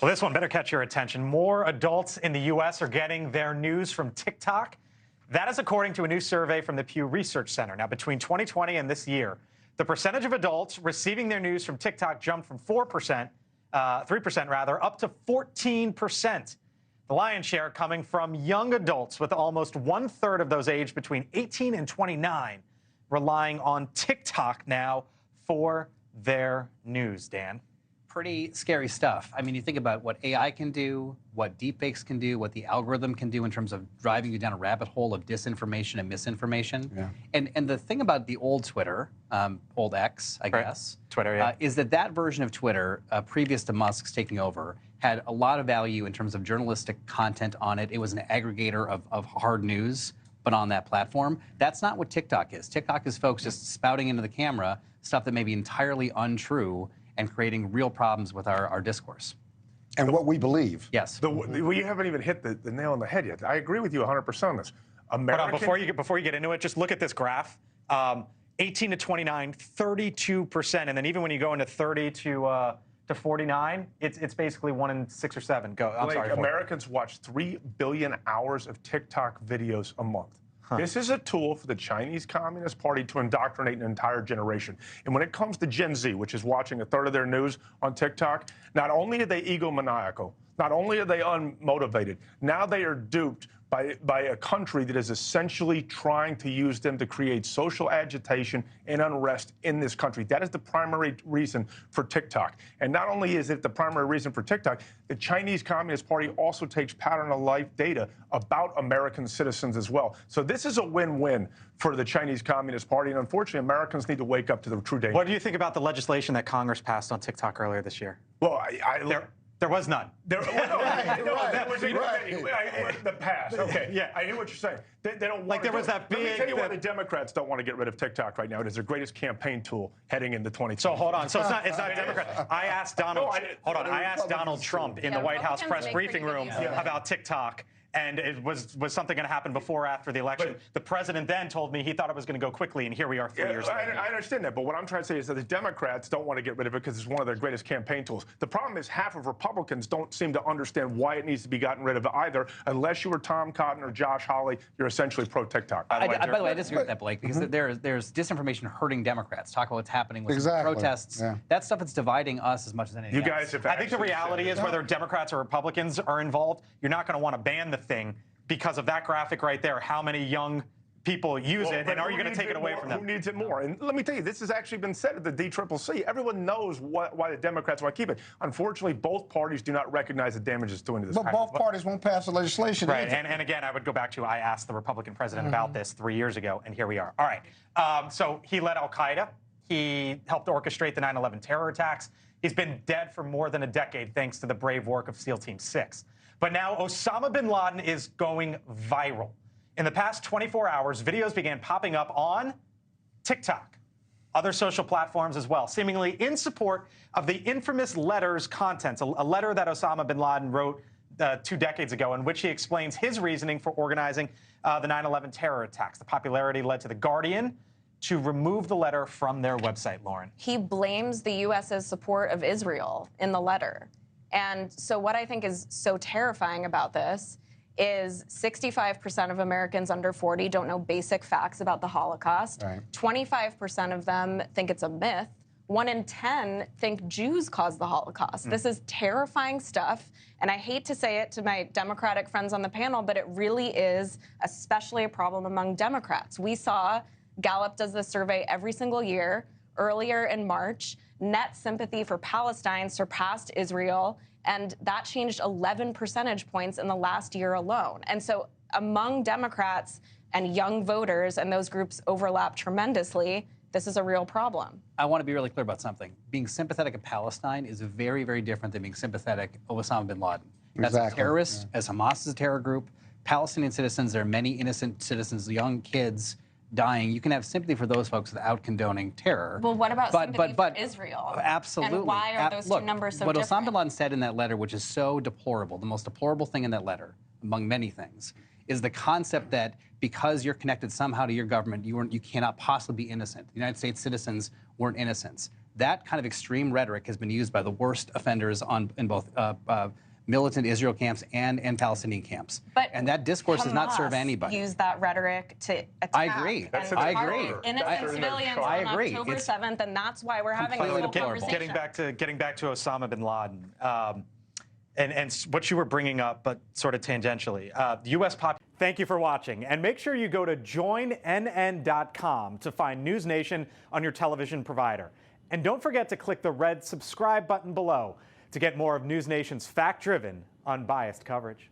Well, this one better catch your attention. More adults in the U.S. are getting their news from TikTok. That is according to a new survey from the Pew Research Center. Now, between 2020 and this year, the percentage of adults receiving their news from TikTok jumped from 3% rather, up to 14%. The lion's share coming from young adults, with almost 1/3 of those aged between 18 and 29 relying on TikTok now for their news. Dan? Pretty scary stuff. I mean, you think about what AI can do, what deepfakes can do, what the algorithm can do in terms of driving you down a rabbit hole of disinformation and misinformation. Yeah. And the thing about the old Twitter, old X, I guess, Twitter, yeah. Is that version of Twitter, previous to Musk's taking over, had a lot of value in terms of journalistic content on it. It was an aggregator of hard news, but on that platform. That's not what TikTok is. TikTok is folks just spouting into the camera stuff that may be entirely untrue and creating real problems with our discourse. And what we believe. Yes. We haven't even hit the nail on the head yet. I agree with you 100% on this. Hold on, before you get into it, just look at this graph. 18 to 29, 32%. And then even when you go into 30 to 49, it's basically 1 in 6 or 7. Go. I'm sorry. Americans watch 3 billion hours of TikTok videos a month. This is a tool for the Chinese Communist Party to indoctrinate an entire generation. And when it comes to Gen Z, which is watching 1/3 of their news on TikTok, not only are they egomaniacal, not only are they unmotivated, now they are duped by a country that is essentially trying to use them to create social agitation and unrest in this country. That is the primary reason for TikTok. And not only is it the primary reason for TikTok, the Chinese Communist Party also takes pattern-of-life data about American citizens as well. So this is a win-win for the Chinese Communist Party, and unfortunately, Americans need to wake up to the true danger. What do you think about the legislation that Congress passed on TikTok earlier this year? Well, There was none. The past. Okay. Yeah, I hear what you're saying. They don't like there was that big. Let me tell you why the Democrats don't want to get rid of TikTok right now. It is their greatest campaign tool heading into 2020. So hold on. So it's not Democrats. I asked Donald. Hold on. I asked Donald Trump in the White House press briefing room about TikTok. And it was something going to happen before or after the election. The president then told me he thought it was going to go quickly, and here we are 3 years later. I understand that, but what I'm trying to say is that the Democrats don't want to get rid of it because it's one of their greatest campaign tools. The problem is half of Republicans don't seem to understand why it needs to be gotten rid of either. Unless you were Tom Cotton or Josh Hawley, you're essentially pro-TikTok. By the way, I disagree with that, Blake, because there's disinformation hurting Democrats. Talk about what's happening with protests. Yeah. That stuff is dividing us as much as anything else. I think the reality is whether Democrats or Republicans are involved, you're not going to want to ban the thing because of that graphic right there, how many young people use it, and are you going to take it away from them? Who needs it more? And let me tell you, this has actually been said at the DCCC. Everyone knows why the Democrats want to keep it. Unfortunately, both parties do not recognize the damage it's doing to this country. But both parties won't pass the legislation. Right, and again, I would go back to, I asked the Republican president about this 3 years ago, and here we are. All right, so he led al-Qaeda. He helped orchestrate the 9/11 terror attacks. He's been dead for more than a decade thanks to the brave work of SEAL Team 6. But now Osama bin Laden is going viral. In the past 24 hours, videos began popping up on TikTok, other social platforms as well, seemingly in support of the infamous letter's contents, a letter that Osama bin Laden wrote 2 decades ago, in which he explains his reasoning for organizing the 9/11 terror attacks. The popularity led to The Guardian to remove the letter from their website, Lauren. He blames the U.S.'s support of Israel in the letter. And so what I think is so terrifying about this is 65% of Americans under 40 don't know basic facts about the Holocaust. Right. 25% of them think it's a myth. 1 in 10 think Jews caused the Holocaust. This is terrifying stuff. And I hate to say it to my Democratic friends on the panel, but it really is especially a problem among Democrats. We saw Gallup does this survey every single year. Earlier in March, net sympathy for Palestine surpassed Israel, and that changed 11 percentage points in the last year alone. And so among Democrats and young voters, and those groups overlap tremendously, this is a real problem. I want to be really clear about something. Being sympathetic of Palestine is very, very different than being sympathetic of Osama bin Laden. That's a terrorist, as Hamas is a terror group. Palestinian citizens, there are many innocent citizens, young kids dying. You can have sympathy for those folks without condoning terror. Well, what about sympathy for Israel? Absolutely. And why are those two numbers so different? What Osama bin Laden said in that letter, which is so deplorable, the most deplorable thing in that letter, among many things, is the concept that because you're connected somehow to your government, you cannot possibly be innocent. The United States citizens weren't innocents. that kind of extreme rhetoric has been used by the worst offenders in both militant Israel camps and Palestinian camps. And that discourse does not serve anybody. Use that rhetoric to attack. I agree. I agree. Innocent civilians I on agree. October 7th, and that's why we're having this whole conversation. Getting back to Osama bin Laden, and what you were bringing up, but sort of tangentially, the U.S. Thank you for watching, and make sure you go to joinnn.com to find NewsNation on your television provider. And don't forget to click the red subscribe button below to get more of NewsNation's fact-driven, unbiased coverage.